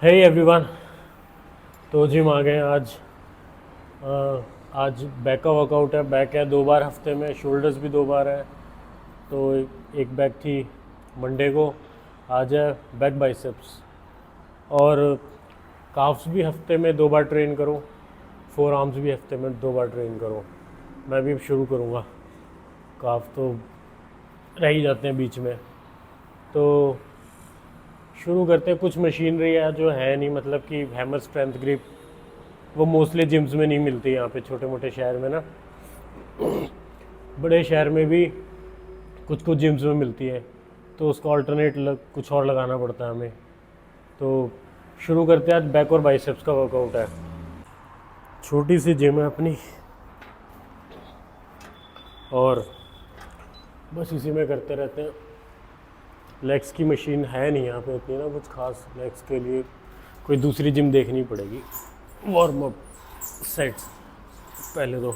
Hey everyone. तो gym आ गए आज बैक का वर्कआउट है। बैक है 2 बार हफ्ते में, शोल्डर्स भी 2 बार है। तो एक बैक थी मंडे को, आज है बैक बाइसेप्स। और काफ्स भी हफ्ते में 2 बार ट्रेन करो, फोर आर्म्स भी हफ्ते में 2 बार ट्रेन करो। मैं भी अब शुरू करूँगा। काफ तो रह ही जाते हैं बीच में। तो शुरू करते हैं। कुछ मशीनरी है जो है नहीं, मतलब कि हैमर स्ट्रेंथ ग्रिप, वो मोस्टली जिम्स में नहीं मिलती यहाँ पे छोटे मोटे शहर में ना। बड़े शहर में भी कुछ कुछ जिम्स में मिलती है, तो उसका ऑल्टरनेट कुछ और लगाना पड़ता है हमें। तो शुरू करते हैं। आज बैक और बाइसेप्स का वर्कआउट है। छोटी सी जिम है अपनी, और बस इसी में करते रहते हैं। लेग्स की मशीन है नहीं यहाँ पे इतनी ना, कुछ खास। लेग्स के लिए कोई दूसरी जिम देखनी पड़ेगी। वार्म अप सेट्स पहले तो।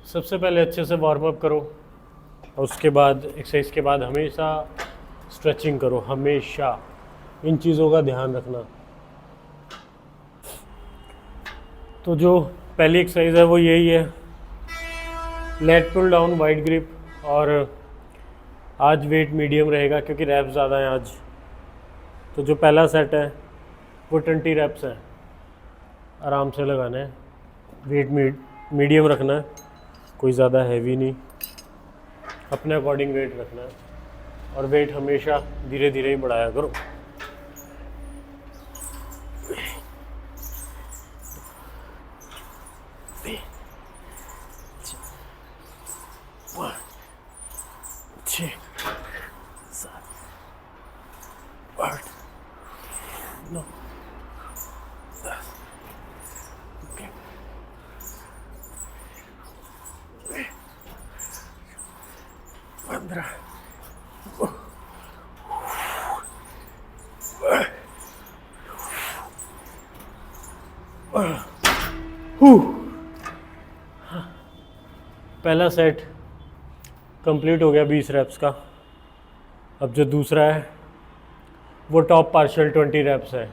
सबसे पहले अच्छे से वार्म अप करो, और उसके बाद एक्सरसाइज के बाद हमेशा स्ट्रेचिंग करो। हमेशा इन चीज़ों का ध्यान रखना। तो जो पहली एक्सरसाइज है वो यही है, lat pull down wide grip. और आज वेट मीडियम रहेगा क्योंकि रैप्स ज़्यादा हैं आज। तो जो पहला सेट है वो 20 रैप्स है। आराम से लगाना है, वेट मीडियम रखना है, कोई ज़्यादा हैवी नहीं, अपने अकॉर्डिंग वेट रखना है। और वेट हमेशा धीरे धीरे ही बढ़ाया करो। छः, सात, आठ, 9, 10, 15। पहला सेट कंप्लीट हो गया 20 रैप्स का। अब जो दूसरा है वो टॉप पार्शियल 20 रैप्स है।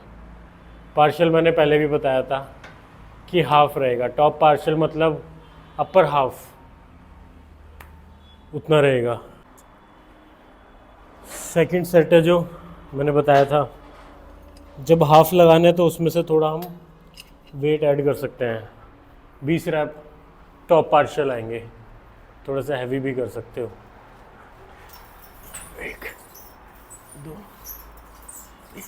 पार्शियल मैंने पहले भी बताया था कि हाफ रहेगा। टॉप पार्शियल मतलब अपर हाफ, उतना रहेगा। सेकंड सेट है जो मैंने बताया था, जब हाफ लगाना है तो उसमें से थोड़ा हम वेट ऐड कर सकते हैं। 20 रैप टॉप पार्शियल आएंगे, थोड़ा सा हैवी भी कर सकते हो। 1, 2, 3,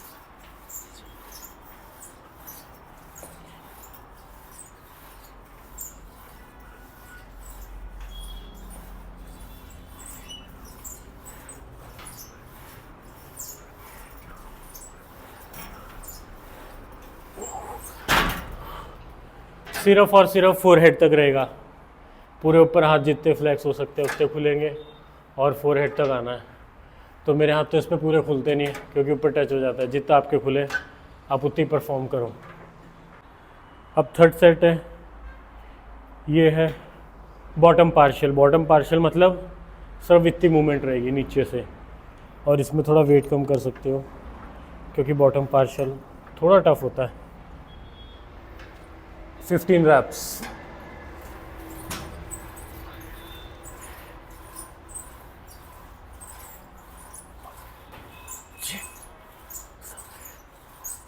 सिर्फ और सिर्फ फोरहेड तक रहेगा। पूरे ऊपर हाथ जितने फ्लैक्स हो सकते हैं उतने खुलेंगे, और फोरहेड तक आना है। तो मेरे हाथ तो इस पर पूरे खुलते नहीं है क्योंकि ऊपर टच हो जाता है। जितना आपके खुले आप उतनी परफॉर्म करो। अब थर्ड सेट है, ये है बॉटम पार्शियल। बॉटम पार्शियल मतलब सिर्फ इतनी मूवमेंट रहेगी नीचे से, और इसमें थोड़ा वेट कम कर सकते हो क्योंकि बॉटम पार्शियल थोड़ा टफ होता है। 15 रैप्स।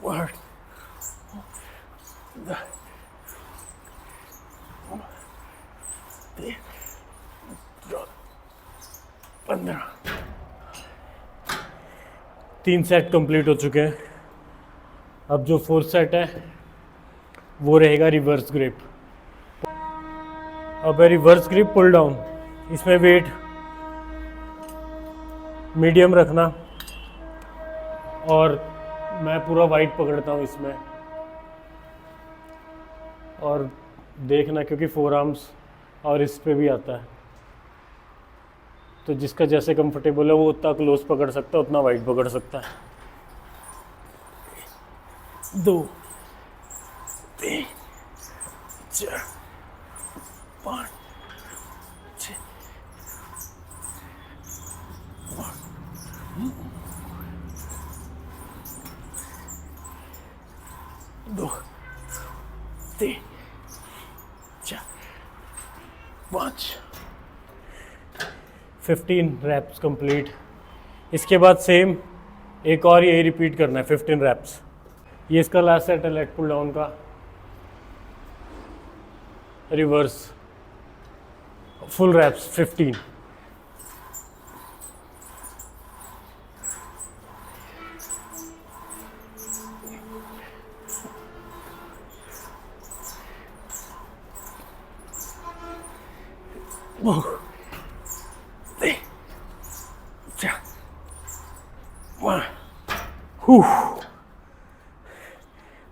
Word. 15। 3 सेट कंप्लीट हो चुके हैं। अब जो फोर्थ सेट है वो रहेगा रिवर्स ग्रिप। अब है रिवर्स ग्रिप पुल डाउन। इसमें वेट मीडियम रखना, और मैं पूरा वाइड पकड़ता हूँ इसमें। और देखना क्योंकि फोर आर्म्स और इस पे भी आता है, तो जिसका जैसे कंफर्टेबल है वो उतना क्लोज पकड़ सकता है, उतना वाइड पकड़ सकता है। 2, 4 5 6 2 3 4 5 15 रैप्स कंप्लीट। इसके बाद सेम एक और यही रिपीट करना है 15 रैप्स। ये इसका लास्ट सेट है लेग पुल डाउन का, reverse full reps 15।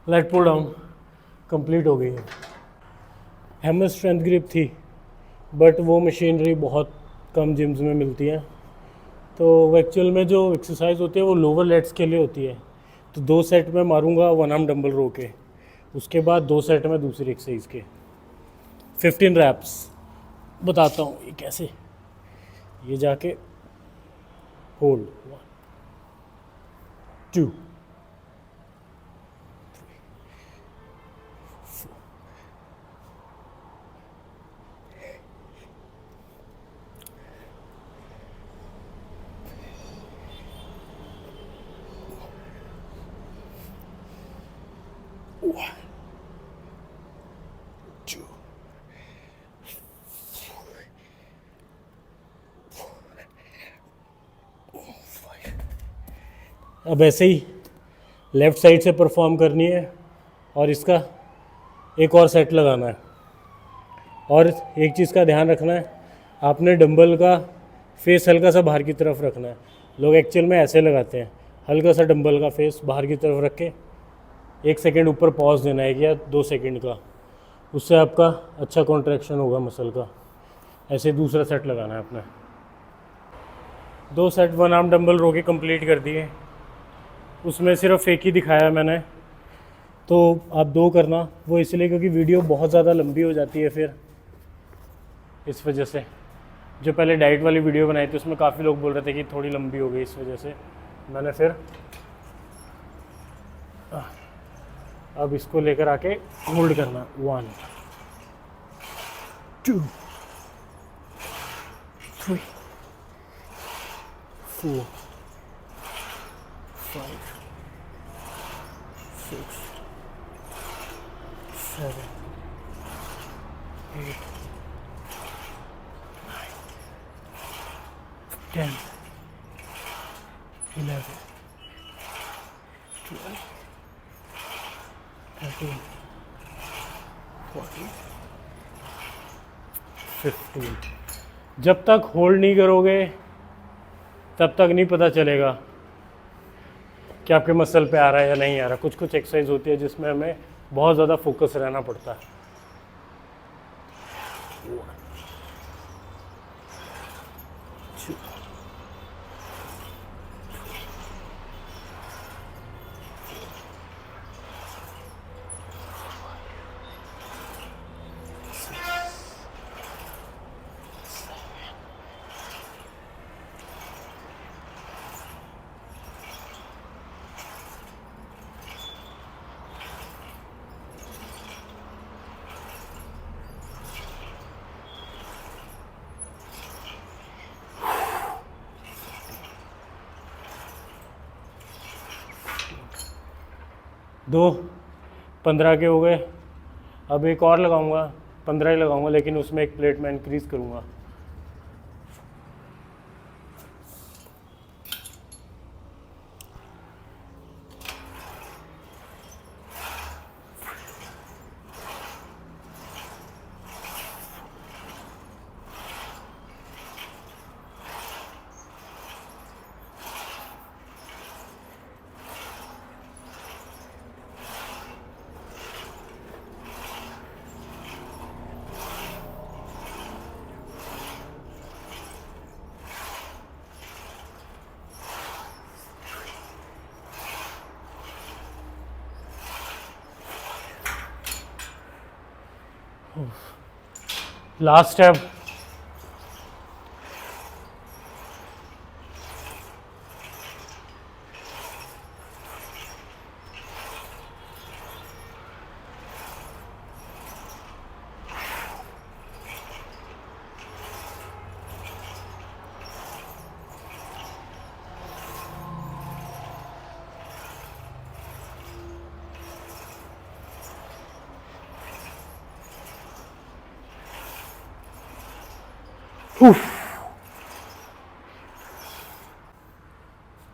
Leg pull down complete हो गई है। हैमर स्ट्रेंथ ग्रिप थी, बट वो मशीनरी बहुत कम जिम्स में मिलती है, तो एक्चुअल में जो एक्सरसाइज होती है वो लोअर लेट्स के लिए होती है। तो 2 सेट में मारूंगा 1 आर्म डंबल रो के, उसके बाद 2 सेट में दूसरी एक्सरसाइज के 15 रैप्स। बताता हूँ ये कैसे। ये जाके होल्ड 1 2 1 2 अब ऐसे ही लेफ़्ट साइड से परफॉर्म करनी है और इसका एक और सेट लगाना है। और एक चीज़ का ध्यान रखना है, आपने डंबल का फेस हल्का सा बाहर की तरफ रखना है। लोग एक्चुअल में ऐसे लगाते हैं, हल्का सा डंबल का फेस बाहर की तरफ रख के 1 सेकेंड ऊपर पॉज देना है या 2 सेकेंड का, उससे आपका अच्छा कॉन्ट्रैक्शन होगा मसल का। ऐसे दूसरा सेट लगाना है अपने। 2 सेट 1 आर्म डंबल रो के कंप्लीट कर दिए। उसमें सिर्फ एक ही दिखाया मैंने, तो आप 2 करना। वो इसलिए क्योंकि वीडियो बहुत ज़्यादा लंबी हो जाती है फिर, इस वजह से। जो पहले डाइट वाली वीडियो बनाई थी उसमें काफ़ी लोग बोल रहे थे कि थोड़ी लंबी हो गई, इस वजह से मैंने फिर अब इसको लेकर आके होल्ड करना 1 2 3 4 5 6 7 8 9 10 11 12 13 14 15। जब तक होल्ड नहीं करोगे तब तक नहीं पता चलेगा कि आपके मसल पे आ रहा है या नहीं आ रहा। कुछ कुछ एक्सरसाइज होती है जिसमें हमें बहुत ज़्यादा फोकस रहना पड़ता है। 1 2 15 के हो गए। अब एक और लगाऊंगा, 15 ही लगाऊंगा, लेकिन उसमें एक प्लेट में इंक्रीज करूंगा। लास्ट स्टेप,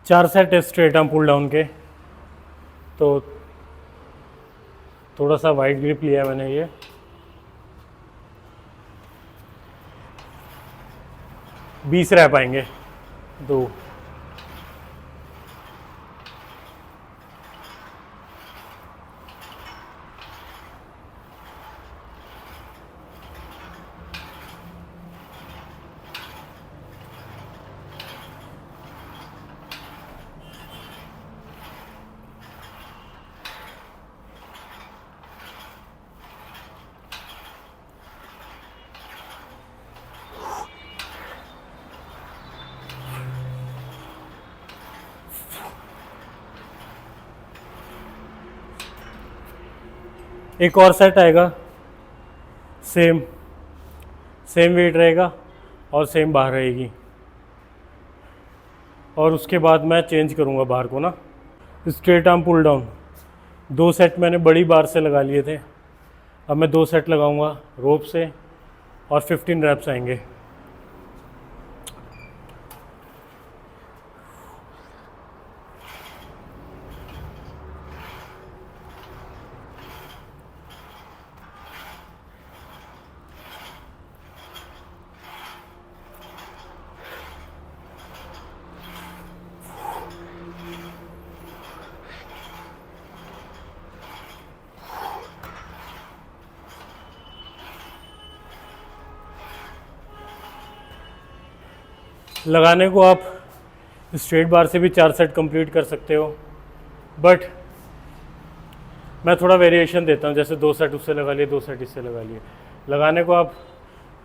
चार सेट है स्ट्रेट आर्म पुल डाउन के। तो थोड़ा सा वाइड ग्रिप लिया है मैंने, ये 20 रह पाएंगे। 2 एक और सेट आएगा, सेम वेट रहेगा और सेम बार रहेगी। और उसके बाद मैं चेंज करूँगा बार को ना। Straight arm pull down 2 set मैंने बड़ी बार से लगा लिए थे, अब मैं 2 सेट लगाऊंगा रोप से और 15 रैप्स आएंगे। लगाने को आप स्ट्रेट बार से भी 4 सेट कंप्लीट कर सकते हो, बट मैं थोड़ा वेरिएशन देता हूँ, जैसे 2 सेट उससे लगा लिए, 2 सेट इससे लगा लिए। लगाने को आप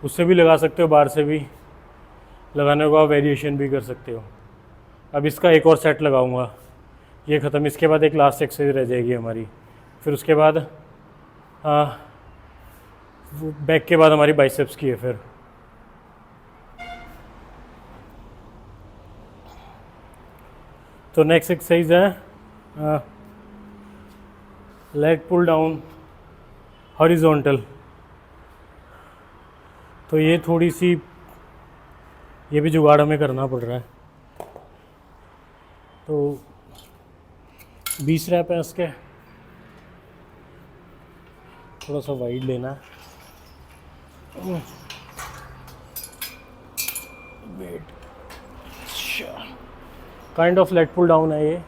उससे भी लगा सकते हो, बार से भी लगाने को आप वेरिएशन भी कर सकते हो। अब इसका एक और सेट लगाऊंगा, ये ख़त्म। इसके बाद एक लास्ट एक्सरसाइज रह जाएगी हमारी, फिर उसके बाद बैक के बाद हमारी बाइसेप्स की है। फिर तो नेक्स्ट एक्सरसाइज है लेग पुल डाउन हॉरिजॉन्टल। तो ये थोड़ी सी, ये भी जुगाड़ हमें करना पड़ रहा है। तो 20 रैप है इसके, थोड़ा सा वाइड लेना है weight. Kind of leg pull down है ये।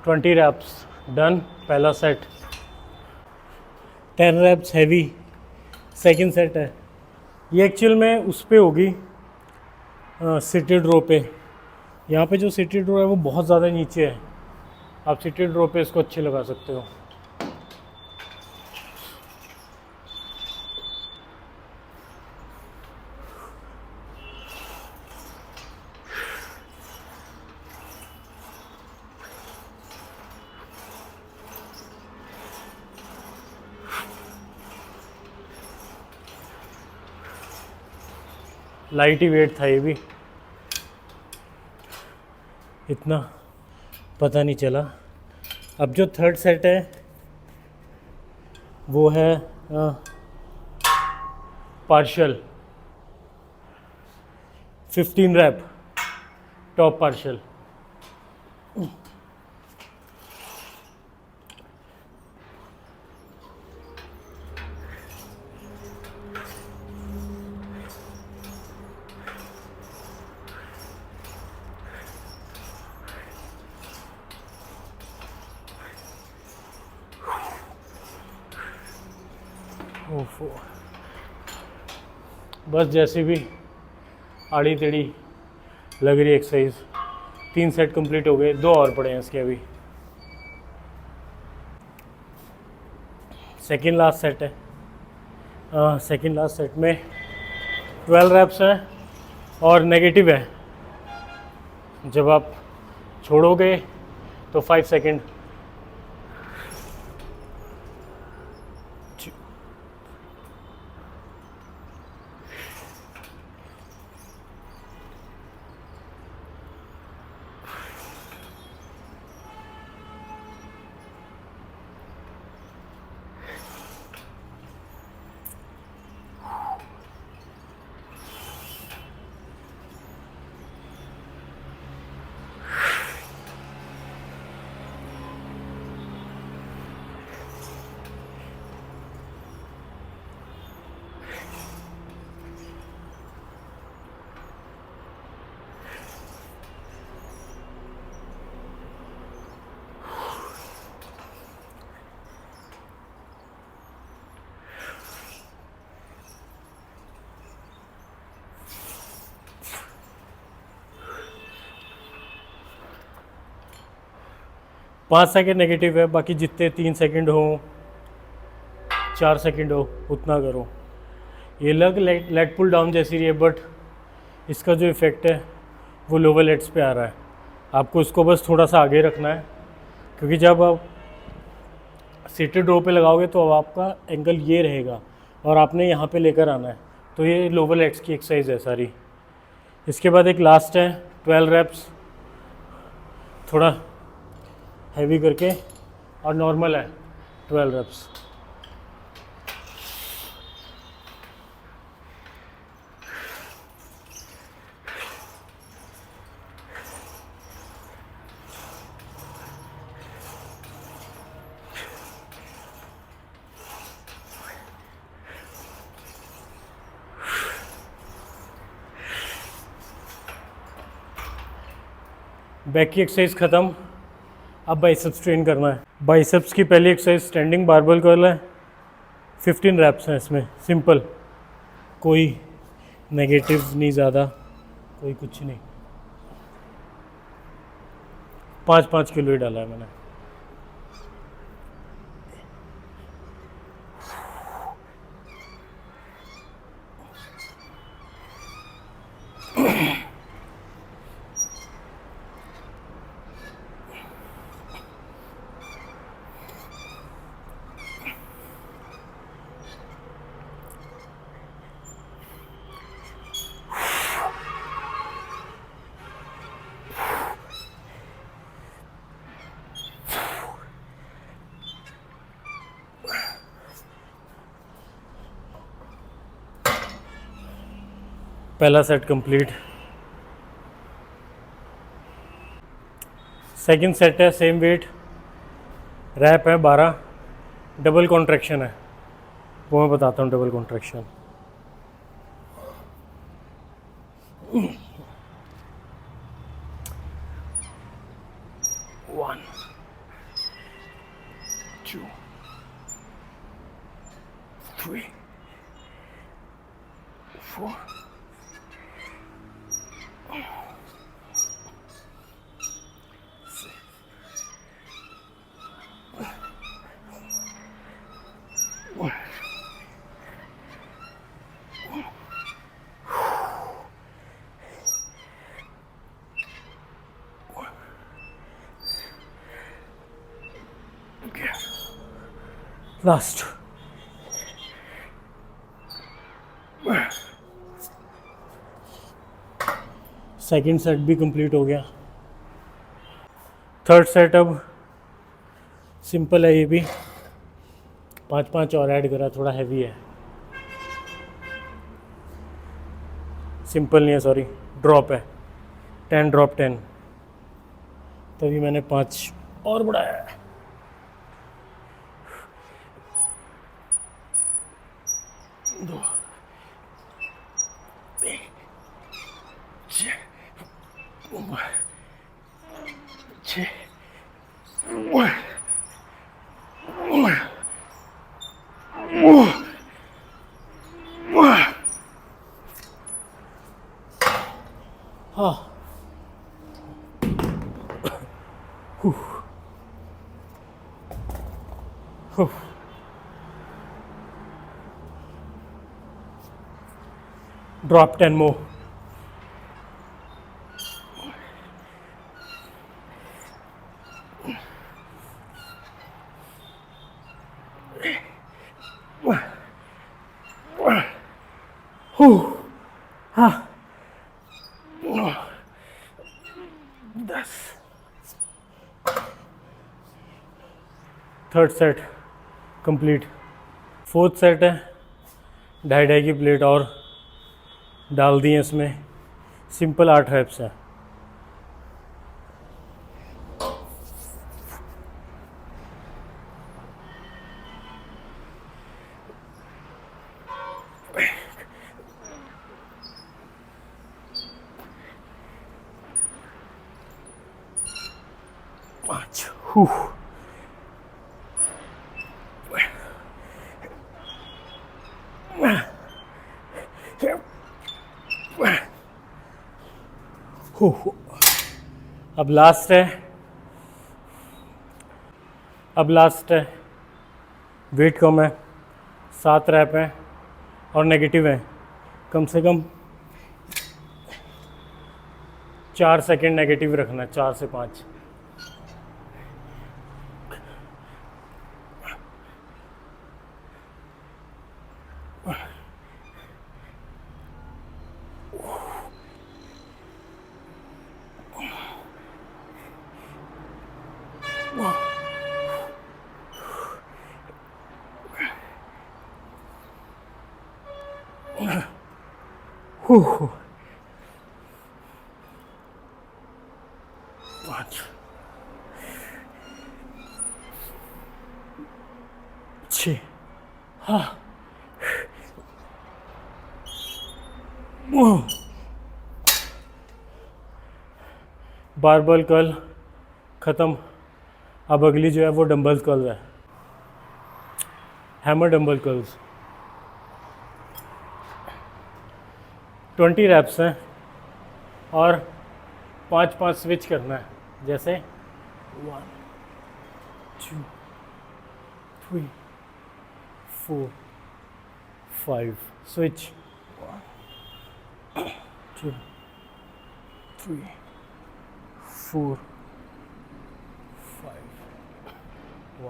ट्वेंटी रैप्स डन, पहला सेट। 10 रैप्स हैवी, सेकंड सेट है। ये एक्चुअल में उस पे होगी सिटेड रो पे। यहाँ पे जो सिटेड रो है वो बहुत ज़्यादा नीचे है, आप सिटेड रो पे इसको अच्छे लगा सकते हो। लाइट ही वेट था ये भी, इतना पता नहीं चला। अब जो थर्ड सेट है वो है पार्शियल 15 रैप टॉप पार्शियल। ओफो, बस जैसी भी आड़ी टेढ़ी लग रही एक्सरसाइज। 3 सेट कंप्लीट हो गए, 2 और पड़े हैं इसके अभी। सेकेंड लास्ट सेट है। सेकेंड लास्ट सेट में 12 रैप्स हैं और नेगेटिव है। जब आप छोड़ोगे तो 5 सेकेंड। पाँच सेकेंड नेगेटिव है, बाकी जितने 3 सेकेंड हो 4 सेकेंड हो उतना करो। ये लग लेट पुल डाउन जैसी रही है, बट इसका जो इफ़ेक्ट है वो लोअर लेट्स पे आ रहा है। आपको इसको बस थोड़ा सा आगे रखना है, क्योंकि जब आप सीटेड रो पे लगाओगे तो अब आपका एंगल ये रहेगा और आपने यहाँ पे लेकर आना है। तो ये लोअर लेट्स की एक्सरसाइज है सारी। इसके बाद एक लास्ट है 12 रैप्स, थोड़ा हैवी करके, और नॉर्मल है 12 रैप्स। बैक की एक्सरसाइज ख़त्म, अब बाइसेप्स ट्रेन करना है। बाइसेप्स की पहली एक्सरसाइज स्टैंडिंग बारबेल कर्ल है। 15 रैप्स हैं इसमें, सिंपल, कोई नेगेटिव नहीं ज़्यादा, कोई कुछ नहीं। 5-5 किलो ही डाला है मैंने। पहला सेट कंप्लीट। सेकंड सेट है, सेम वेट, रैप है 12, डबल कॉन्ट्रैक्शन है, वो मैं बताता हूँ। Double contraction, one, 2, 3, 4, 6, last. Second set भी कंप्लीट हो गया। थर्ड सेट अब सिंपल है, ये भी 5-5 और ऐड करा, थोड़ा हैवी है। सिंपल नहीं है, सॉरी, ड्रॉप है, 10 ड्रॉप 10, तभी मैंने 5 और बढ़ाया है। दो, 3, 4, 6, 7, Drop 10 more. हाँ 10. Third set complete. Fourth set है, 2.5 की प्लेट और डाल दी है इसमें. सिंपल 8 रेप्स है. अब लास्ट है. वेट कम है, 7 रैप हैं और नेगेटिव है. कम से कम 4 सेकेंड नेगेटिव रखना है, 4 से 5. पाँच, 6. हाँ. बारबल कर्ल ख़त्म. अब अगली जो है वो डंबल कर्ल है. हैमर डंबल कर्ल्स 20 रैप्स हैं और 5-5 स्विच करना है. जैसे 1 2 3 4 5 स्विच. 1 2 3 4 5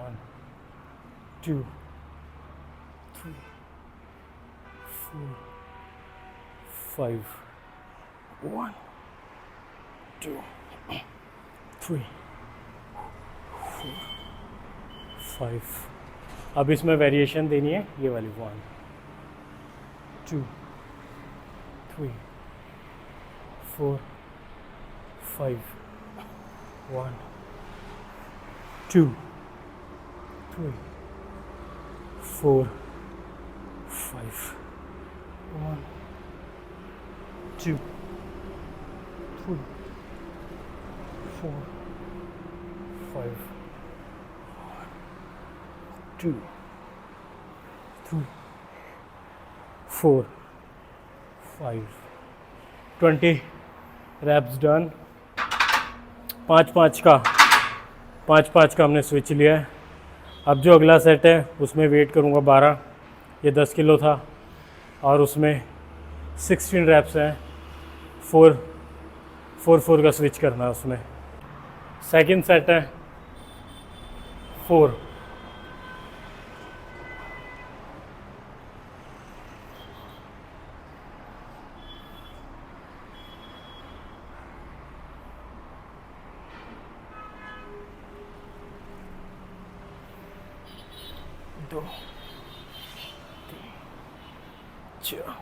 1 2 3 4 5 1 2 3 4 5. अब इसमें वेरिएशन देनी है ये वाली. 1 2 3 4 5 1 2 3 4 5 1 2 3 4 5 2 3 4 5. 20 रैप्स डन. 5-5 का हमने स्विच लिया है. अब जो अगला सेट है उसमें वेट करूँगा 12. ये 10 किलो था और उसमें 16 रैप्स हैं. 4 का स्विच करना है उसमें. सेकंड सेट है 4. दो 3 4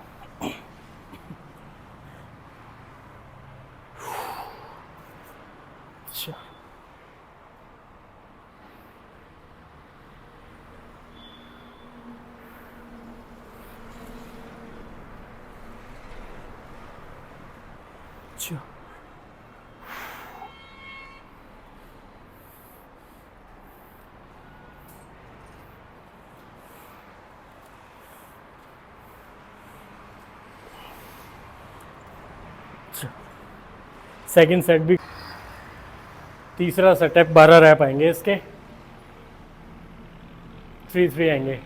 सेकंड सेट भी. तीसरा सेट है 12 रैप आएंगे इसके. 3 आएंगे.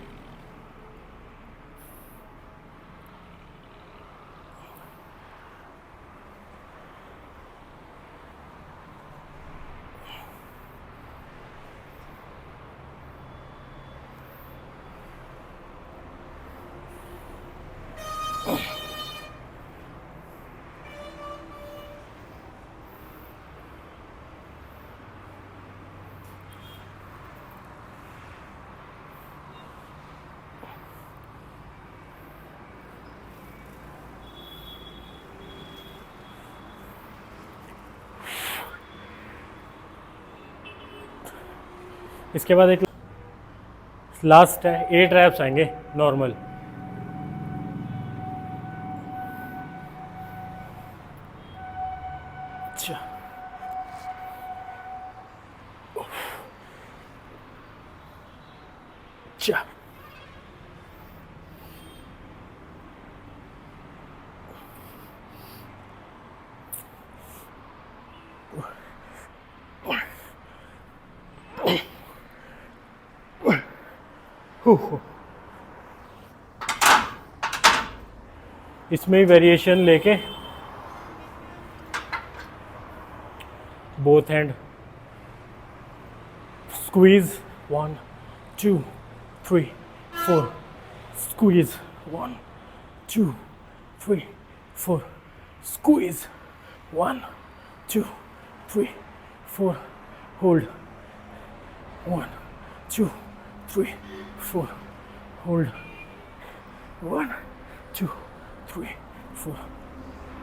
इसके बाद एक लास्ट है, 8 रैप्स आएंगे नॉर्मल। अच्छा, अच्छा, इसमें वेरिएशन लेके both hand squeeze 1 2 3 4 squeeze 1 2 3 4 squeeze 1 2 3 4 hold 1 2 3 4 hold 1 2 3 4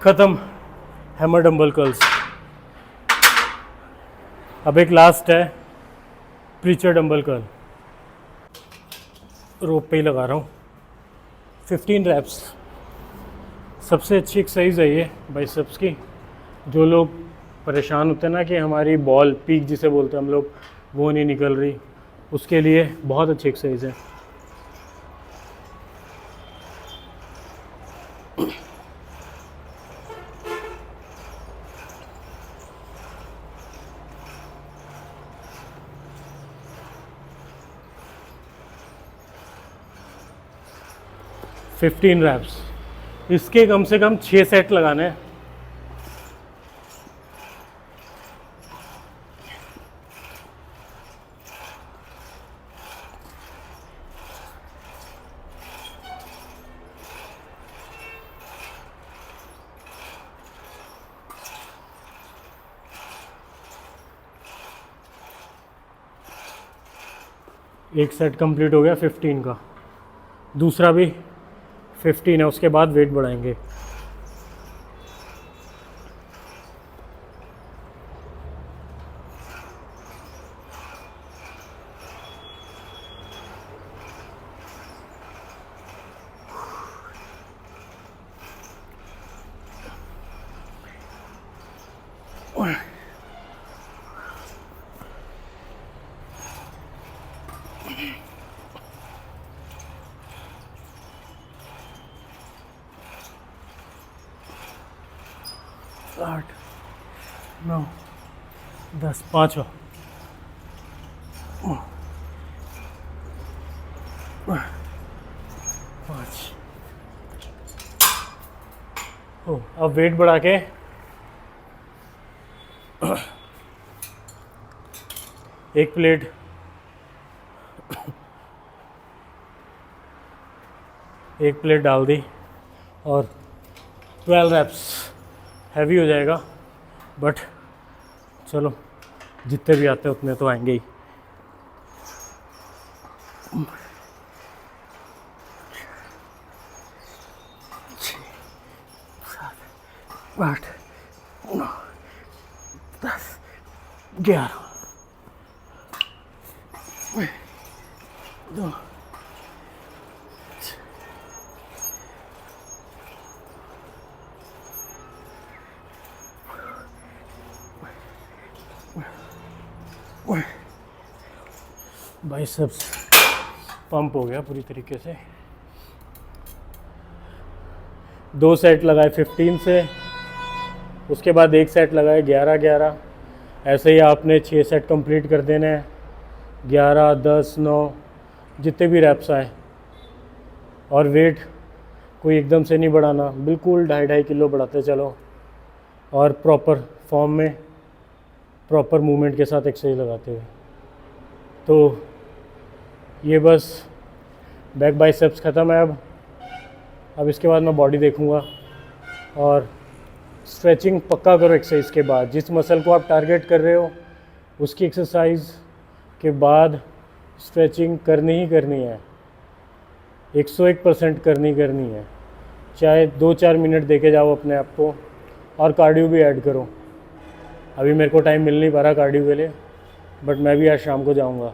खत्म हैमर डंबल कर्ल्स। अब एक लास्ट है प्रीचर डंबल कर्ल, रोप पे ही लगा रहा हूँ। 15 रैप्स, सबसे अच्छी एक्सरसाइज है ये बाइसेप्स की। जो लोग परेशान होते हैं ना कि हमारी बॉल पीक जिसे बोलते हैं हम लोग, वो नहीं निकल रही, उसके लिए बहुत अच्छी एक्सरसाइज है। फिफ्टीन रैप्स, इसके कम से कम 6 सेट लगाने हैं। एक सेट कंप्लीट हो गया 15 का, दूसरा भी 15 है, उसके बाद वेट बढ़ाएंगे। आठ 9 10 पाँचवा, पाँच। ओ, अब वेट बढ़ा के एक प्लेट डाल दी और 12 रैप्स। हैवी हो जाएगा बट चलो, जितने भी आते हैं उतने तो आएंगे ही। आठ 9 10 11 2 बाइसेप्स पंप हो गया पूरी तरीके से। 2 सेट लगाए 15 से, उसके बाद एक सेट लगाए 11-11। ऐसे ही आपने 6 सेट कंप्लीट कर देने हैं, 11 10 9 जितने भी रैप्स आए। और वेट कोई एकदम से नहीं बढ़ाना, बिल्कुल 2.5 किलो बढ़ाते चलो, और प्रॉपर फॉर्म में प्रॉपर मूवमेंट के साथ एक्सरसाइज लगाते हुए। तो ये बस बैक बाइसेप्स ख़त्म है। अब इसके बाद मैं बॉडी देखूँगा। और स्ट्रेचिंग पक्का करो एक्सरसाइज के बाद, जिस मसल को आप टारगेट कर रहे हो उसकी एक्सरसाइज के बाद स्ट्रेचिंग करनी ही करनी है, 101% करनी है। चाहे 2-4 मिनट देके जाओ अपने आप को, और कार्डियो भी ऐड करो। अभी मेरे को टाइम मिल नहीं पा रहा कार्डियो के लिए, बट मैं भी आज शाम को जाऊंगा।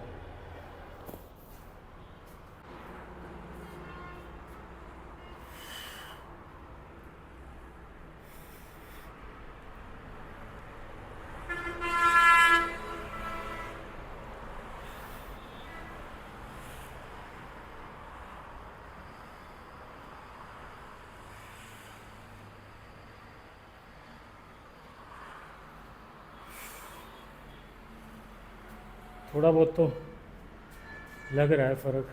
थोड़ा बहुत तो लग रहा है फ़र्क।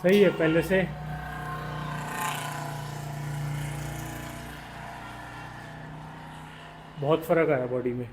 सही है, पहले से बहुत फ़र्क आया बॉडी में।